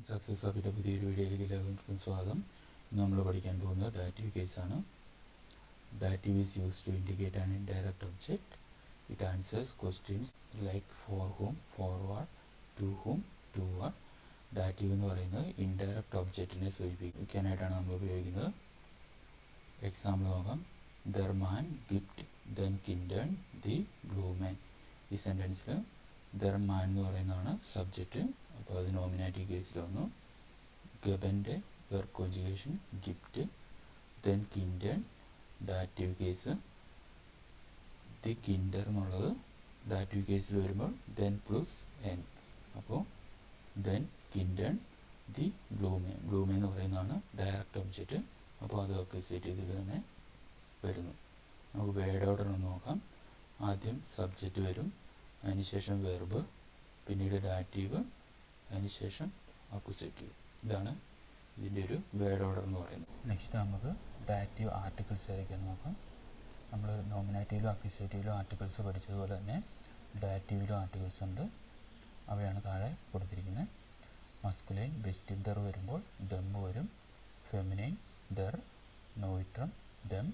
Success ഹബിൻ്റെ പുതിയൊരു വീഡിയോയിലേക്ക് എല്ലാവർക്കും സ്വാഗതം. ഇന്ന് നമ്മൾ പഠിക്കാൻ പോകുന്നത് ഡാറ്റീവ് കേസാണ്. Dative is use to indicate an indirect object. It answers questions like for whom, for what, to whom, to what. Dative എന്ന് പറയുന്നത് ഇൻഡയറക്റ്റ് ഒബ്ജക്റ്റിനെ സൂചിപ്പിക്കാനായിട്ടാണ് നമ്മൾ ഉപയോഗിക്കുന്നത്. എക്സാമ്പിൾ നോക്കാം. ദർ മാൻ ഗിഫ്റ്റ് ദെൻ കിൻഡേൺ ദി ബ്ലൂ മാൻ. ഈ സെൻറ്റൻസിൽ ദർ മാൻ എന്ന് പറയുന്നതാണ് സബ്ജക്റ്റ്. അപ്പോൾ അത് നോമിനാറ്റീവ് കേസിൽ വന്നു. ഗബൻ്റെ വെർബ് കോഞ്ചുഗേഷൻ ഗിഫ്റ്റ്, ദെൻ കിൻഡേൺ ഡാറ്റീവ് കേസ്. ദി കിൻഡർ എന്നുള്ളത് ഡാറ്റീവ് കേസിൽ വരുമ്പോൾ ദെൻ പ്ലസ് എൻ. അപ്പോൾ ദെൻ കിൻഡേൺ ദി ബ്ലൂമേ. ബ്ലൂമേ എന്ന് പറയുന്നതാണ് ഡയറക്റ്റ് ഒബ്ജക്റ്റ്. അപ്പോൾ അത് അക്വിസേറ്റ് ചെയ്തിട്ട് തന്നെ വരുന്നു. നമുക്ക് വേർഡ് ഓർഡർ ഒന്ന് നോക്കാം. ആദ്യം സബ്ജക്റ്റ് വരും, അതിനുശേഷം വെർബ്, പിന്നീട് ഡാറ്റീവ്, അതിനുശേഷം അക്വിസേറ്റീവ്. ഇതാണ് ഇതിൻ്റെ ഒരു വേർഡ് ഓർഡർ എന്ന് പറയുന്നത്. നെക്സ്റ്റ് നമുക്ക് ഡാറ്റീവ് ആർട്ടിക്കിൾസ് ഏതൊക്കെയാണെന്ന് നോക്കാം. നമ്മൾ നോമിനാറ്റീവിലും അക്വിസേറ്റീവിലും ആർട്ടിക്കിൾസ് പഠിച്ചതുപോലെ തന്നെ ഡാറ്റീവിലും ആർട്ടിക്കിൾസ് ഉണ്ട്. അവയാണ് താഴെ കൊടുത്തിരിക്കുന്നത്. മസ്കുലൈൻ ബെസ്റ്റിൽ ദർ വരുമ്പോൾ ദം വരും. ഫെമിനൈൻ ദർ, നോയിട്രം ദം,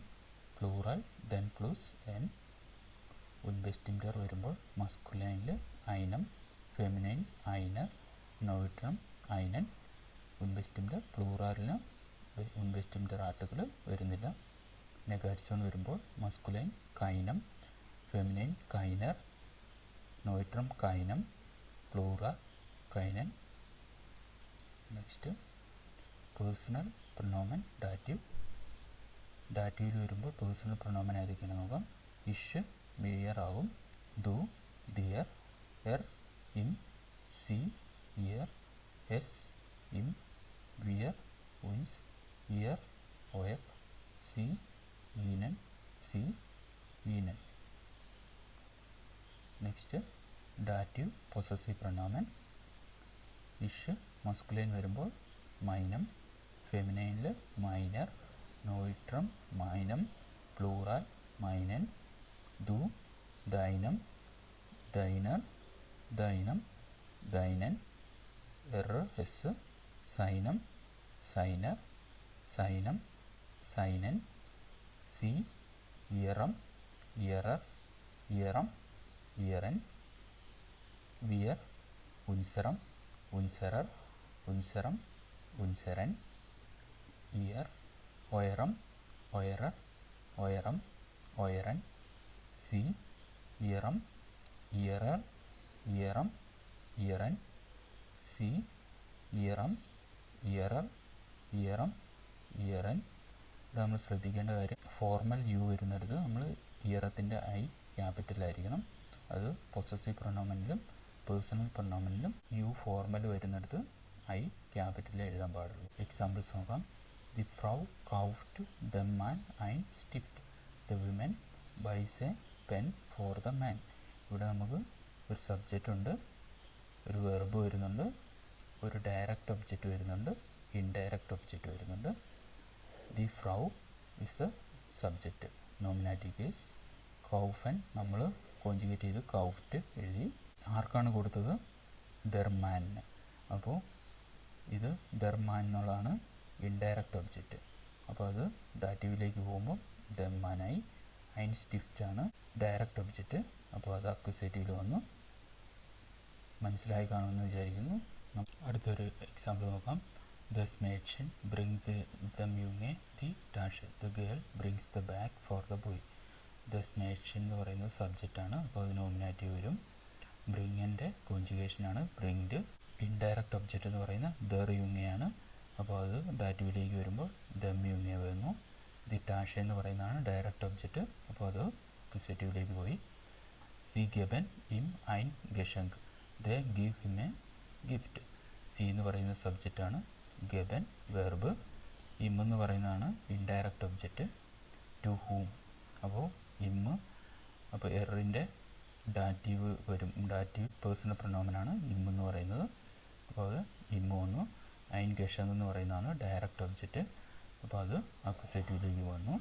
പ്ലൂറൽ ദെൻ പ്ലസ് എൻ. ഉൻബെസ്റ്റിംഡർ വരുമ്പോൾ മസ്കുലൈനിൽ ഐനം, ഫെമിനൈൻ ഐനർ, നോയിട്രം ഐനൻ. ഉൻബെസ്റ്റിംഡർ പ്ലൂറാലിന് ഉൻബെസ്റ്റിംഡർ ആർട്ടിക്കിൾ വരുന്നില്ല. നെഗാറ്റ്സോൺ വരുമ്പോൾ മസ്കുലൈൻ കൈനം, ഫെമിനൈൻ കൈനർ, നോയിട്രം കൈനം, പ്ലൂറൽ കൈനൻ. നെക്സ്റ്റ് പേഴ്സണൽ പ്രൊനോമൻ ഡാറ്റീവ്. ഡാറ്റീവിൽ വരുമ്പോൾ പേഴ്സണൽ പ്രൊനോമൻ ഏതൊക്കെയാണ് നോക്കാം. ഇഷ് മിയർ ആകും. ദു, ദിയർ, എർ, ഇം, സി, ഇയർ, എസ്, ഇം, വിയർ, ഉൻസ്, ഇയർ, ഒയക്, സി, ഈനൻ, സി, ഈനൻ. നെക്സ്റ്റ് ഡാറ്റീവ് പൊസസീവ് പ്രൊനോമൻ. ഇഷ് മസ്കുലൈൻ വരുമ്പോൾ മൈനം, ഫെമിനൈനിൽ മൈനർ, നോയിട്രം മൈനം, പ്ലൂറൽ മൈനൻ. ദു ദൈനം, ദൈനർ, ദൈനം, ദൈനൻ. എർ, എസ്, സൈനം, സൈനർ, സൈനം, സൈനൻ. സി, ഇയറം, ഇയറർ, ഇയറം, ഇയറൻ. വിയർ ഉൻസറം, ഉൻസറർ, ഉൻസറം, ഉൻസരൻ. ഇയർ ഒയറം, ഒയറർ, ഒയറം, ഒയറൻ. സി, ഇയറം, ഇയറർ, ഇയറം, ഇയറൻ. സി, ഇയറം, ഇയറർ, ഇയറം, ഇയറൻ. ഇവിടെ നമ്മൾ ശ്രദ്ധിക്കേണ്ട കാര്യം, ഫോർമൽ യു വരുന്നിടത്ത് നമ്മൾ ഇയറത്തിൻ്റെ ഐ ക്യാപിറ്റലായിരിക്കണം. അത് പൊസസീവ് പ്രൊനോമനിലും പേഴ്സണൽ പ്രൊനോമനിലും യു ഫോർമൽ വരുന്നിടത്ത് ഐ ക്യാപിറ്റലിൽ എഴുതാൻ പാടുള്ളൂ. എക്സാമ്പിൾസ് നോക്കാം. ദി ഫ്രൗ കൗഫ്റ്റ് ദ മാൻ ഐൻ സ്റ്റിഫ്റ്റ്. The women buys a pen for the man. ഇവിടെ നമുക്ക് ഒരു സബ്ജക്റ്റ് ഉണ്ട്, ഒരു വെർബ് വരുന്നുണ്ട്, ഒരു ഡയറക്റ്റ് ഒബ്ജക്റ്റ് വരുന്നുണ്ട്, ഇൻഡയറക്റ്റ് ഒബ്ജക്റ്റ് വരുന്നുണ്ട്. ദി ഫ്രൗ is a subject, nominative case. കൗഫൻ നമ്മൾ കോഞ്ചുഗേറ്റ് ചെയ്ത് കൗഫ്റ്റ് എഴുതി. ആർക്കാണ് കൊടുത്തത്? ദർമാനിന്. അപ്പോൾ ഇത് ദർമാൻ എന്നുള്ളതാണ് ഇൻഡയറക്റ്റ് ഒബ്ജക്റ്റ്. അപ്പോൾ അത് ഡാറ്റീവിലേക്ക് പോകുമ്പോൾ ദർമാനായി. ഐൻ സ്റ്റിഫ്റ്റ് ആണ് ഡയറക്റ്റ് ഒബ്ജക്റ്റ്. അപ്പോൾ അത് അക്വിസേറ്റീവിൽ വന്നു. മനസ്സിലായി കാണുമെന്ന് വിചാരിക്കുന്നു. അടുത്തൊരു എക്സാമ്പിൾ നോക്കാം. ദസ് മേഡ്ഷൻ ബ്രിങ് ദ മ്യൂങ്ങെ ദി ഡാഷ്. The girl brings the bag for the boy. ദസ് മേഡ്ഷൻ എന്ന് പറയുന്നത് സബ്ജക്റ്റാണ്. അപ്പോൾ അത് നോമിനാറ്റീവ് വരും. ബ്രിങ്ങിൻ്റെ കോഞ്ചുഗേഷനാണ് ബ്രിങ്ഡ്. ഇൻഡയറക്റ്റ് ഒബ്ജക്റ്റ് എന്ന് പറയുന്നത് ദർ യുങ്ങയാണ്. അപ്പോൾ അത് ഡാറ്റീവിലേക്ക് വരുമ്പോൾ ദം യുങ്ങെ വരുന്നു. ദി ടാഷ എന്ന് പറയുന്നതാണ് ഡയറക്റ്റ് ഒബ്ജക്റ്റ്. അപ്പോൾ അത് അക്വിസേറ്റീവിലേക്ക് പോയി. സി ഗബൻ ഇം ഐൻ ഗഷങ്ക്. They give him a gift. സി എന്ന് പറയുന്ന സബ്ജക്റ്റാണ്, ഗബൻ വെർബ്, ഇം എന്ന് പറയുന്നതാണ് ഇൻഡയറക്റ്റ് ഒബ്ജക്റ്റ്. To whom. അപ്പോൾ ഇം, അപ്പോൾ എറിൻ്റെ ഡാറ്റീവ് വരും. ഡാറ്റീവ് പേഴ്സണൽ പ്രൊനോമനാണ് ഇം എന്ന് പറയുന്നത്. അപ്പോൾ അത് ഇം വന്നു. ഐൻ ഗഷങ്ക് എന്ന് പറയുന്നതാണ് ഡയറക്റ്റ് ഒബ്ജക്റ്റ്. അപ്പോൾ അത് അക്വിസേറ്റീവിലേക്ക് വന്നു.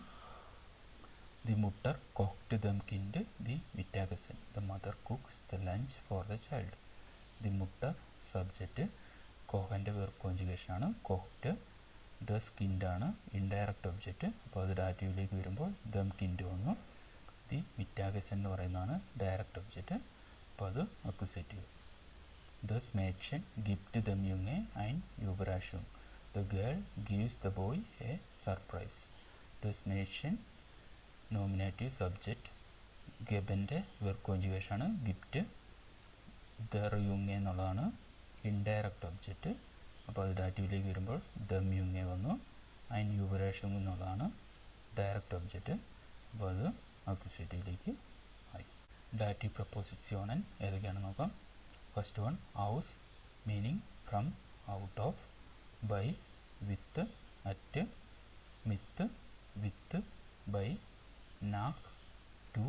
ദി മുട്ടർ കോക്ട് ദം കിൻഡ് ദി മിറ്റാഗസൻ. The mother cooks the lunch for the child. ദി മുട്ടർ സബ്ജക്റ്റ്, കോഹൻ്റെ വെർബ് കോഞ്ചുഗേഷനാണ് കോഹ്റ്റ്. ദസ് കിൻഡ് ആണ് ഇൻഡയറക്റ്റ് ഒബ്ജക്റ്റ്. അപ്പോൾ അത് ഡാറ്റീവിലേക്ക് വരുമ്പോൾ ദം കിൻഡ് വന്നു. ദി മിറ്റാഗസൻ എന്ന് പറയുന്നതാണ് ഡയറക്റ്റ് ഒബ്ജക്റ്റ്. അപ്പോൾ അത് അക്യൂസേറ്റീവ്. ദസ് മേഡ്ഷൻ ഗിഫ്റ്റ് ദം യുങ്ങെ ആൻഡ് യുവരാഷും. The girl gives the boy a surprise. ദസ് മേഡ്ഷൻ നോമിനേറ്റീവ് സബ്ജക്റ്റ്. ഗബൻ്റെ വെർബ് കോഞ്ചുഗേഷനാണ് ഗിഫ്റ്റ്. ദർ യുങ്ങെ എന്നുള്ളതാണ് ഇൻഡയറക്റ്റ് ഒബ്ജക്റ്റ്. അപ്പോൾ അത് ഡാറ്റീവിലേക്ക് വരുമ്പോൾ ദം യുങ്ങെ വന്നു. ആൻഡ് യുവരാഷും എന്നുള്ളതാണ് ഡയറക്റ്റ് ഒബ്ജക്റ്റ്. അപ്പോൾ അത് അക്യൂസേറ്റീവിലേക്ക് ആയി. ഡാറ്റീവ് പ്രപ്പോസിഷണൻ ഏതൊക്കെയാണെന്ന് നോക്കാം. ഫസ്റ്റ് വൺ ഔസ്, meaning from, out of, by, with, at, മിത്ത്, വിത്ത്, ബൈ, നാഹ്, ടു,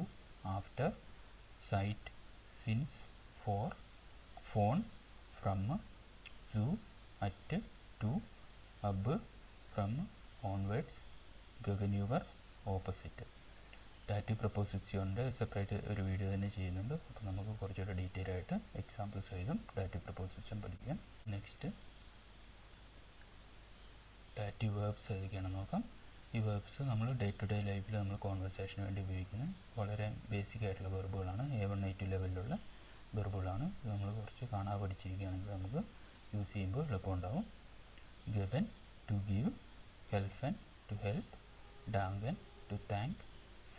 ആഫ്റ്റർ, സൈറ്റ്, സിൻസ്, ഫോർ, ഫോൺ, ഫ്രം, സൂ, അറ്റ്, ടു, അബ്, ഫ്രം, ഓൺവേഡ്സ്, ഗഗന്യുവർ, ഓപ്പോസിറ്റ്. ഡാറ്റീവ് പ്രപ്പോസിഷൻ്റെ സെപ്പറേറ്റ് ഒരു വീഡിയോ തന്നെ ചെയ്യുന്നുണ്ട്. അപ്പോൾ നമുക്ക് കുറച്ചുകൂടെ ഡീറ്റെയിൽ ആയിട്ട് എക്സാമ്പിൾസ് സഹിതം ഡാറ്റീവ് പ്രപ്പോസിഷൻ പഠിക്കാം. നെക്സ്റ്റ് ഡാറ്റീവ് വേർബ്സ് ഏതൊക്കെയാണെന്ന് നോക്കാം. ഈ വേർബ്സ് നമ്മൾ ഡേ ടു ഡേ ലൈഫിൽ നമ്മൾ കോൺവെർസേഷന് വേണ്ടി ഉപയോഗിക്കുന്ന വളരെ ബേസിക് ആയിട്ടുള്ള വെർബുകളാണ്. A1 A2 ലെവലിലുള്ള വെർബുകളാണ്. ഇത് നമ്മൾ കുറച്ച് കാണാതെ പഠിച്ചിരിക്കുകയാണെങ്കിൽ നമുക്ക് യൂസ് ചെയ്യുമ്പോൾ എളുപ്പമുണ്ടാവും. ഗിവൻ, ടു ഗീവ്, ഹെൽഫൻ, ടു ഹെൽപ്പ്, ഡാങ്കൻ, ടു താങ്ക്,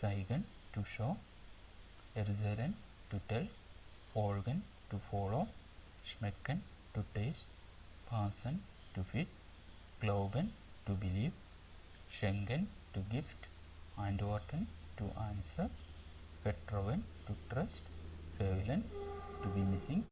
സൈഗൻ, ടു ഷോ, എർസെലൻ, ടു ടെൽ, ഫോൾഗൻ, ടു ഫോളോ, ഷ്മെക്കൻ, ടു ടേസ്റ്റ്, പാസൻ, ടു ഫിറ്റ്, ഗ്ലോബൻ, ടു ബിലീവ്, ഷെങ്കൻ, ടു ഗിഫ്റ്റ്, ആൻഡ്വർട്ടൻ, ടു ആൻസർ, ഫെട്രോവൻ, ടു ട്രസ്റ്റ്, ഫേവിലൻ, ടു ബി മിസ്സിംഗ്,